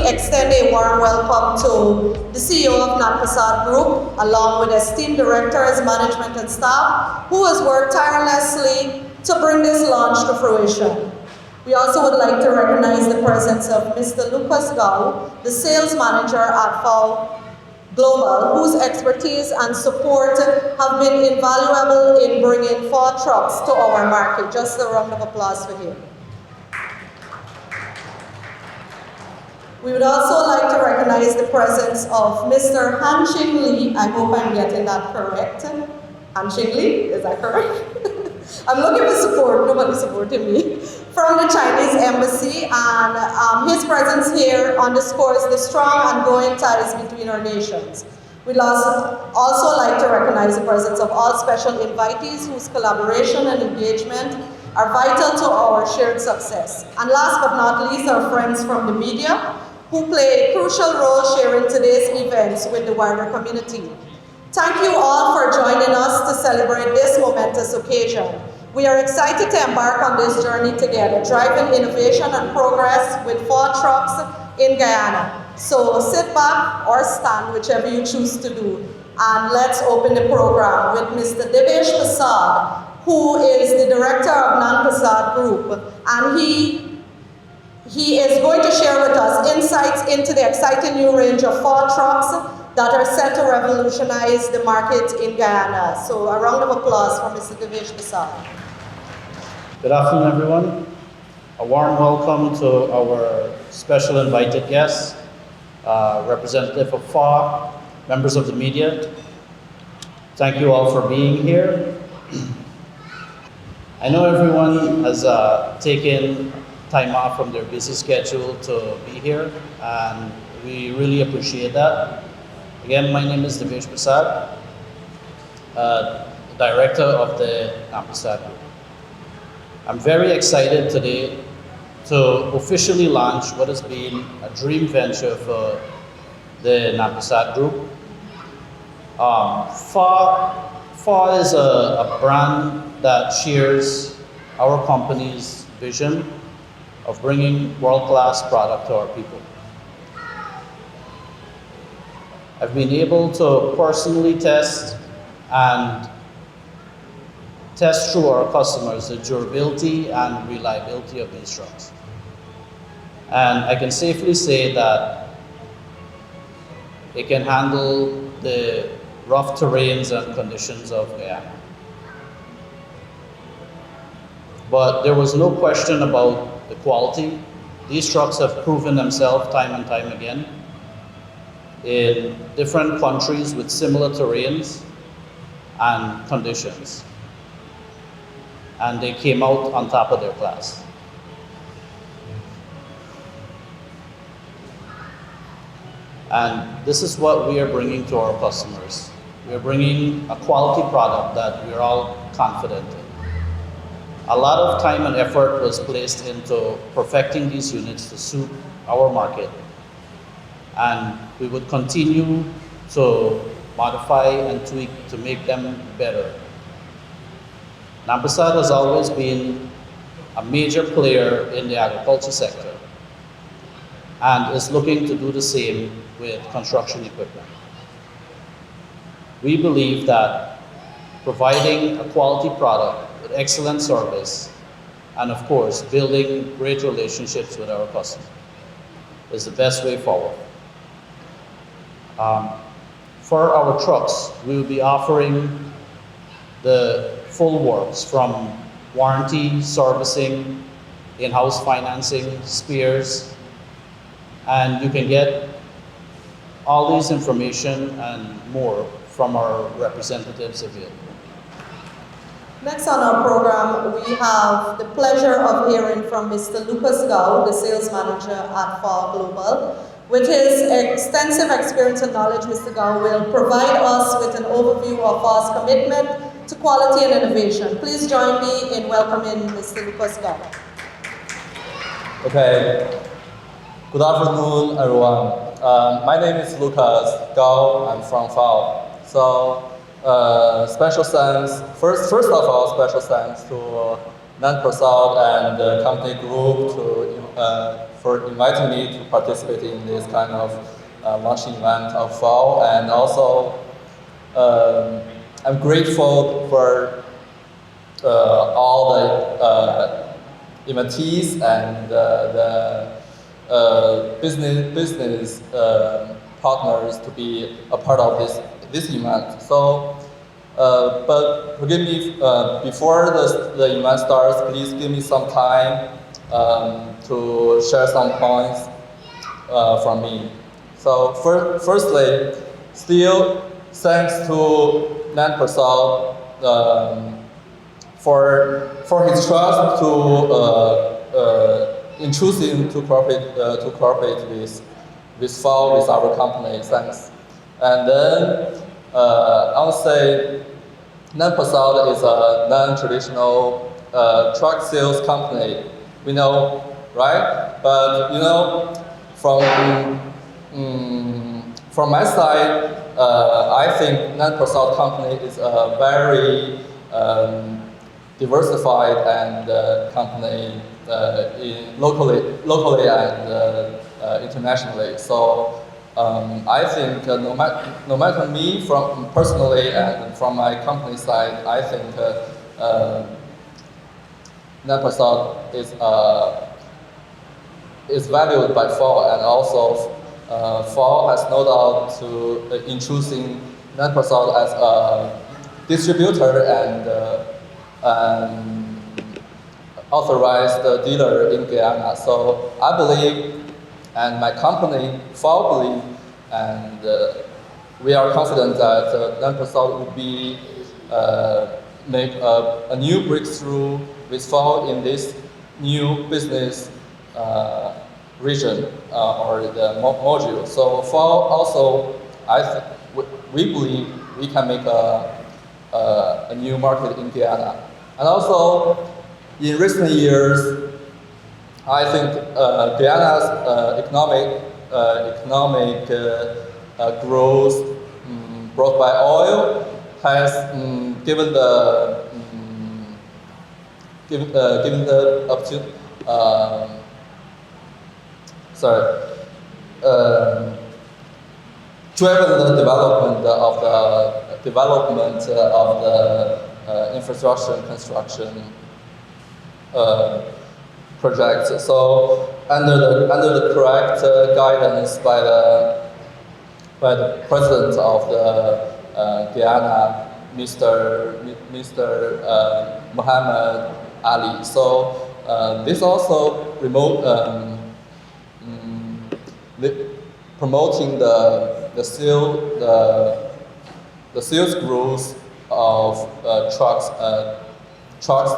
extend a warm welcome to the CEO of Nand Persaud Group, along with esteemed directors, management, and staff, who has worked tirelessly to bring this launch to fruition. We also would like to recognize the presence of Mr. Lucas Gao, the sales manager at FAW Global, whose expertise and support have been invaluable in bringing FAW Trucks to our market. Just a round of applause for him. We would also like to recognize the presence of Mr. Han Ching Lee. I hope I'm getting that correct. Han Ching Lee, is that correct? I'm looking for support, nobody's supporting me. From the Chinese Embassy, and his presence here underscores the strong and growing ties between our nations. We'd also like to recognize the presence of all special invitees whose collaboration and engagement are vital to our shared success. And last but not least, our friends from the media, who play a crucial role sharing today's events with the wider community. Thank you all for joining us to celebrate this momentous occasion. We are excited to embark on this journey together, driving innovation and progress with FAW Trucks in Guyana. So sit back or stand, whichever you choose to do, and let's open the program with Mr. Devesh Persaud, who is the director of Nand Persaud Group, and he is going to share with us insights into the exciting new range of FAW trucks that are set to revolutionize the market in Guyana. So a round of applause for Mr. Devesh Persaud. Good afternoon, everyone. A warm welcome to our special invited guests, representative of FAW, members of the media. Thank you all for being here. I know everyone has taken time off from their busy schedule to be here, and we really appreciate that. Again, my name is Devesh Persaud, Director of the Nand Persaud Group. I'm very excited today to officially launch what has been a dream venture for the Nand Persaud Group. FAW is a brand that shares our company's vision of bringing world-class product to our people. I've been able to personally test through our customers the durability and reliability of these trucks. And I can safely say that it can handle the rough terrains and conditions of Guyana. But there was no question about the quality. These trucks have proven themselves time and time again in different countries with similar terrains and conditions. And they came out on top of their class. And this is what we are bringing to our customers. We are bringing a quality product that we're all confident in. A lot of time and effort was placed into perfecting these units to suit our market. And we would continue to modify and tweak to make them better. Nand Persaud has always been a major player in the agriculture sector and is looking to do the same with construction equipment. We believe that providing a quality product with excellent service and, of course, building great relationships with our customers is the best way forward. For our trucks, we will be offering the full works from warranty, servicing, in-house financing, spares, and you can get all this information and more from our representatives available. Next on our program, we have the pleasure of hearing from Mr. Lucas Gao, the sales manager at FAW Global. With his extensive experience and knowledge, Mr. Gao will provide us with an overview of FAW's commitment to quality and innovation. Please join me in welcoming Mr. Lucas Gao. Okay. Good afternoon, everyone. My name is Lucas Gao. I'm from FAW. So, special thanks. First of all, special thanks to Nand Persaud and the company group to for inviting me to participate in this kind of launching event of FAW, and also I'm grateful for all the invitees and the business partners to be a part of this event. So, but forgive me, before the event starts, please give me some time to share some points from me. So firstly, still thanks to Nand Persaud for his trust to in choosing to cooperate with FAW, with our company. Thanks. And then I would say Nand Persaud is a non-traditional truck sales company. We know, right? But you know, from my side, I think Nand Persaud company is a very diversified and company locally and internationally. So I think no matter me from personally and from my company side, I think Nand Persaud is valued by FAW, and also FAW has no doubt in choosing Nand Persaud as a distributor and authorized dealer in Guyana. So I believe, and my company, FAW, believe, and we are confident that Nand Persaud will be make a new breakthrough with FAW in this new business region or the module. So FAW also, we believe we can make a new market in Guyana. And also, in recent years, I think Guyana's economic growth brought by oil has given the opportunity. Driven the development of the infrastructure and construction projects. So under the correct guidance by the president of the Guyana, Mr. Muhammad Ali. So this also promoting the sales growth of trucks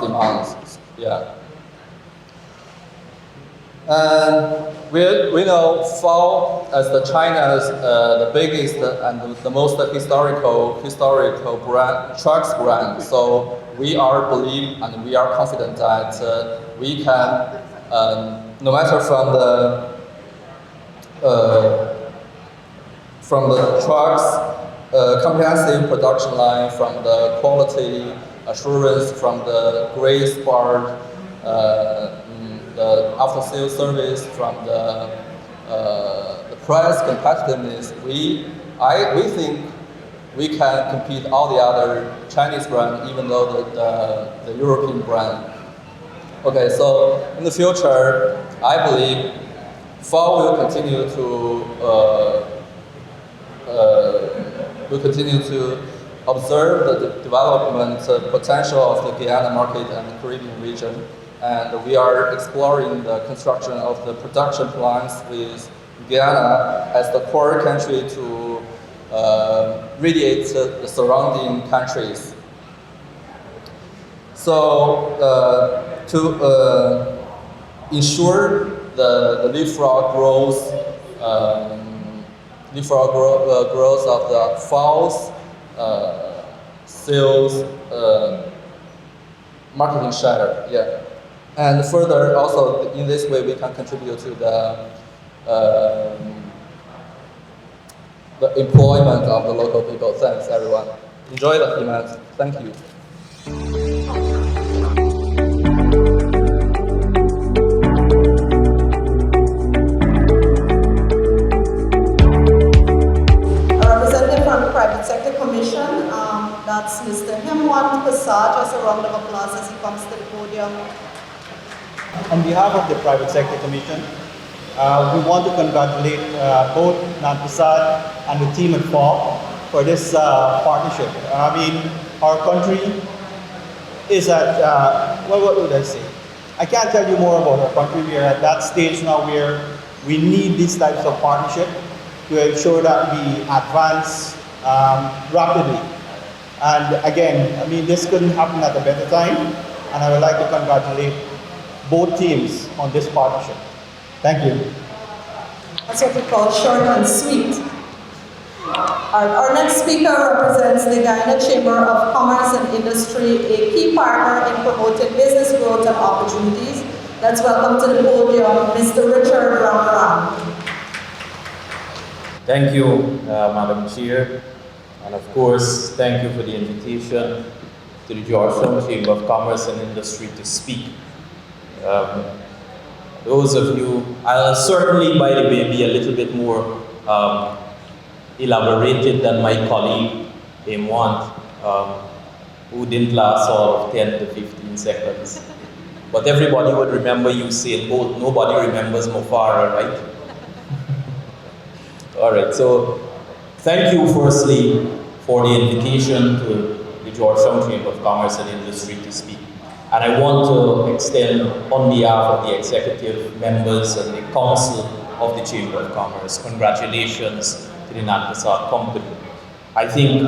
demands. Yeah. And we know FAW as China's the biggest and the most historical trucks brand. So we are believe and we are confident that we can, no matter from the trucks comprehensive production line, from the quality assurance, from the grace part, the after-sales service, from the price competitiveness, we think we can compete all the other Chinese brand, even though the European brand. Okay, so in the future, I believe FAW will continue to observe the development potential of the Guyana market and the Caribbean region, and we are exploring the construction of the production plants with Guyana as the core country to radiate the surrounding countries. So to ensure the leapfrog growth of the FAW's sales marketing share, yeah. And further, also in this way, we can contribute to the employment of the local people. Thanks, everyone. Enjoy the event. Thank you. Persaud. Just a round of applause as he comes to the podium. On behalf of the Private Sector Commission, we want to congratulate both Nand Persaud and the team at FAW for this partnership. I mean, our country is at, what would I say? I can't tell you more about our country. We are at that stage now where we need these types of partnership to ensure that we advance rapidly. And again, I mean, this couldn't happen at a better time, and I would like to congratulate both teams on this partnership. Thank you. That's what we call short and sweet. Our next speaker represents the Guyana Chamber of Commerce and Industry, a key partner in promoting business growth and opportunities. Let's welcome to the podium Mr. Richard Ramaram. Thank you, Madam Chair. And of course, thank you for the invitation to the Georgetown Chamber of Commerce and Industry to speak. Those of you, I'll certainly, by the way, be a little bit more elaborated than my colleague, Amwant, who didn't last all of 10 to 15 seconds. But everybody would remember Usain Bolt. Nobody remembers Mo Farah, right? All right, so thank you firstly for the invitation to the Georgetown Chamber of Commerce and Industry to speak. And I want to extend on behalf of the executive members and the council of the Chamber of Commerce, congratulations to the Nand Persaud Company. I think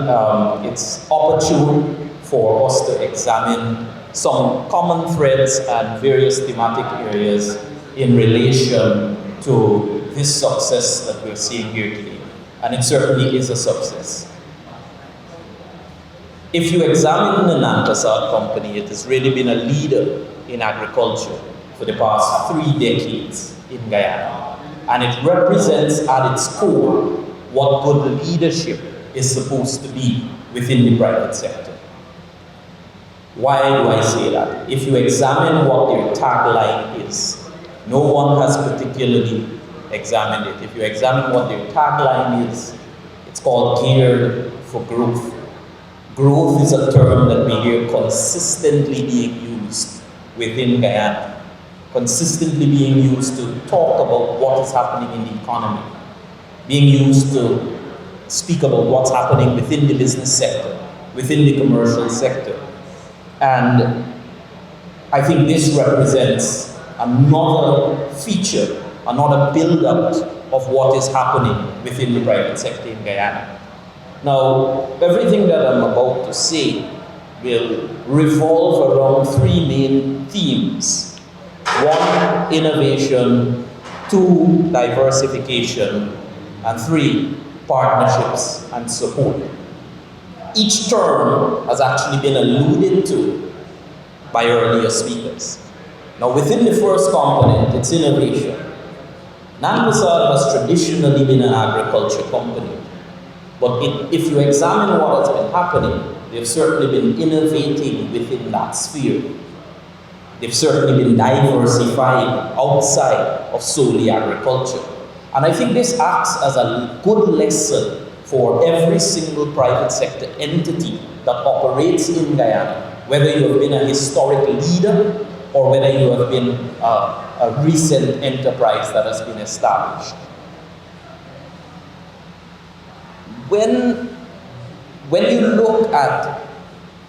it's opportune for us to examine some common threads and various thematic areas in relation to this success that we're seeing here today. And it certainly is a success. If you examine the Nand Persaud Company, it has really been a leader in agriculture for the past 3 decades in Guyana. And it represents at its core what good leadership is supposed to be within the private sector. Why do I say that? If you examine what their tagline is, no one has particularly examined it. If you examine what their tagline is, it's called Geared for Growth. Growth is a term that we hear consistently being used within Guyana, consistently being used to talk about what is happening in the economy, being used to speak about what's happening within the business sector, within the commercial sector. And I think this represents another feature, another build-up of what is happening within the private sector in Guyana. Now, everything that I'm about to say will revolve around 3 main themes. 1, innovation, 2, diversification, and 3, partnerships and support. Each term has actually been alluded to by earlier speakers. Now, within the first component, it's innovation. Nand Persaud has traditionally been an agriculture company, but if you examine what has been happening, they've certainly been innovating within that sphere. They've certainly been diversifying outside of solely agriculture. And I think this acts as a good lesson for every single private sector entity that operates in Guyana, whether you have been a historic leader or whether you have been a recent enterprise that has been established. When you look at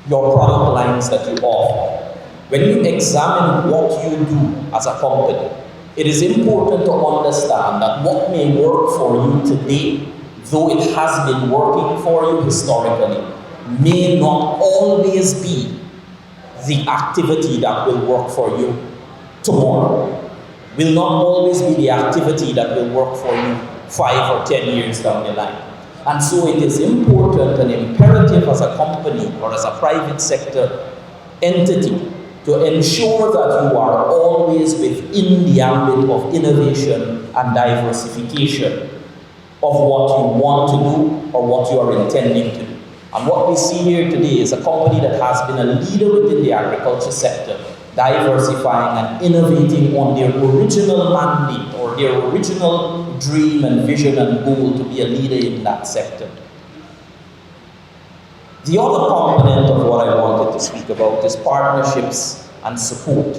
your product lines that you offer, when you examine what you do as a company, it is important to understand that what may work for you today, though it has been working for you historically, may not always be the activity that will work for you tomorrow, will not always be the activity that will work for you 5 or 10 years down the line. And so it is important and imperative as a company or as a private sector entity to ensure that you are always within the ambit of innovation and diversification of what you want to do or what you are intending to do. And what we see here today is a company that has been a leader within the agriculture sector, diversifying and innovating on their original mandate or their original dream and vision and goal to be a leader in that sector. The other component of what I wanted to speak about is partnerships and support.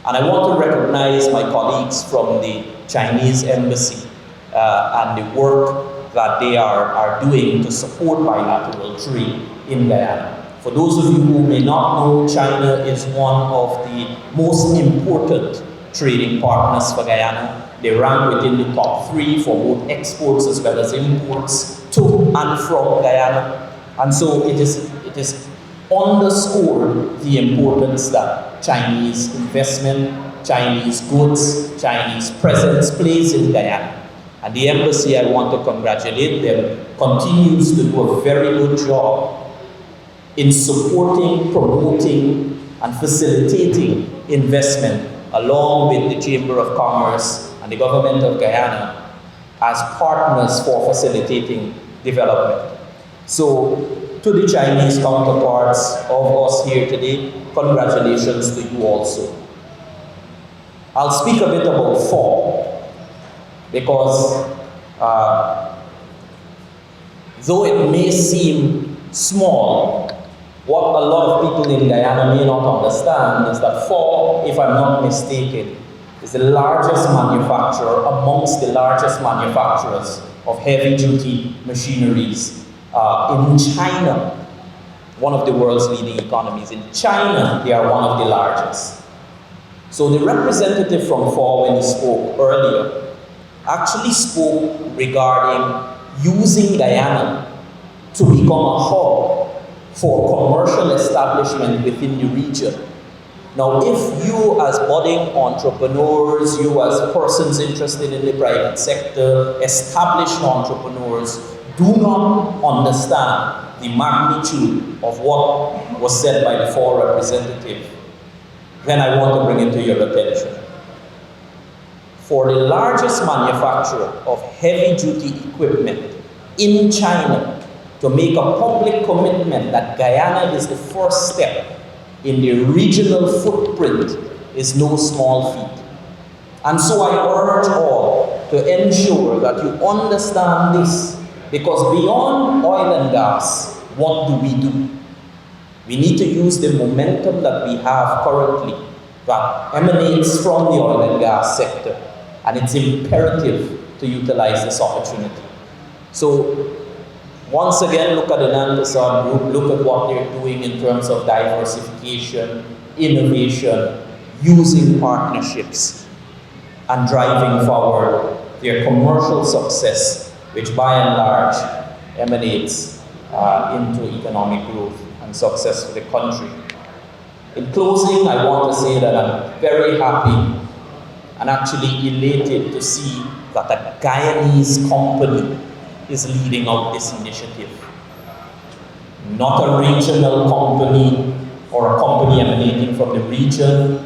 And I want to recognize my colleagues from the Chinese embassy and the work that they are doing to support bilateral trade in Guyana. For those of you who may not know, China is one of the most important trading partners for Guyana. They rank within the top 3 for both exports as well as imports to and from Guyana. And so it is underscored the importance that Chinese investment, Chinese goods, Chinese presence plays in Guyana. And the embassy, I want to congratulate them, continues to do a very good job in supporting, promoting, and facilitating investment along with the Chamber of Commerce and the government of Guyana as partners for facilitating development. So, to the Chinese counterparts of us here today, congratulations to you also. I'll speak a bit about FAW, because though it may seem small, what a lot of people in Guyana may not understand is that FAW, if I'm not mistaken, is the largest manufacturer amongst the largest manufacturers of heavy-duty machineries in China, one of the world's leading economies. In China, they are one of the largest. So the representative from FAW, when he spoke earlier, actually spoke regarding using Guyana to become a hub for commercial establishment within the region. Now, if you as budding entrepreneurs, you as persons interested in the private sector, established entrepreneurs, do not understand the magnitude of what was said by the FAW representative, then I want to bring it to your attention. For the largest manufacturer of heavy-duty equipment in China to make a public commitment that Guyana is the first step in the regional footprint is no small feat. And so I urge all to ensure that you understand this, because beyond oil and gas, what do we do? We need to use the momentum that we have currently that emanates from the oil and gas sector, and it's imperative to utilize this opportunity. So once again, look at the Nand Persaud Group, look at what they're doing in terms of diversification, innovation, using partnerships, and driving forward their commercial success, which by and large emanates into economic growth and success for the country. In closing, I want to say that I'm very happy and actually elated to see that a Guyanese company is leading out this initiative. Not a regional company or a company emanating from the region,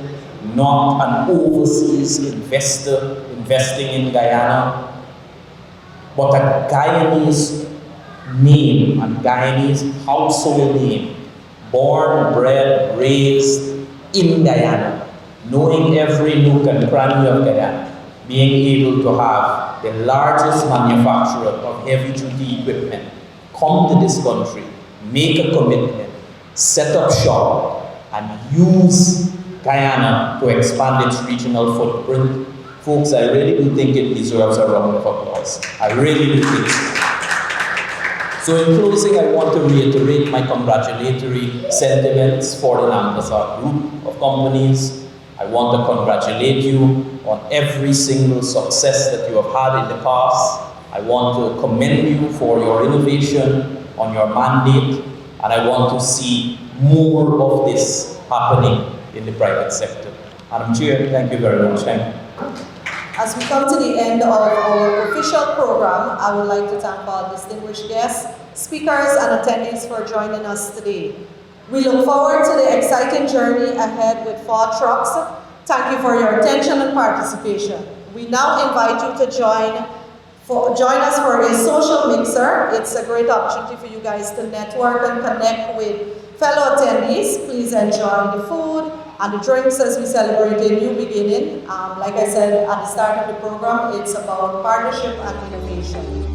not an overseas investor investing in Guyana, but a Guyanese name and Guyanese household name, born, bred, raised in Guyana, knowing every nook and cranny of Guyana, being able to have the largest manufacturer of heavy-duty equipment come to this country, make a commitment, set up shop, and use Guyana to expand its regional footprint. Folks, I really do think it deserves a round of applause. I really do think so. So in closing, I want to reiterate my congratulatory sentiments for the Nand Persaud Group of companies. I want to congratulate you on every single success that you have had in the past. I want to commend you for your innovation on your mandate, and I want to see more of this happening in the private sector. Madam Chair, thank you very much. Thank you. As we come to the end of our official program, I would like to thank all distinguished guests, speakers, and attendees for joining us today. We look forward to the exciting journey ahead with FAW TRUCKS. Thank you for your attention and participation. We now invite you to join us for a social mixer. It's a great opportunity for you guys to network and connect with fellow attendees. Please enjoy the food and the drinks as we celebrate a new beginning. Like I said at the start of the program, it's about partnership and innovation.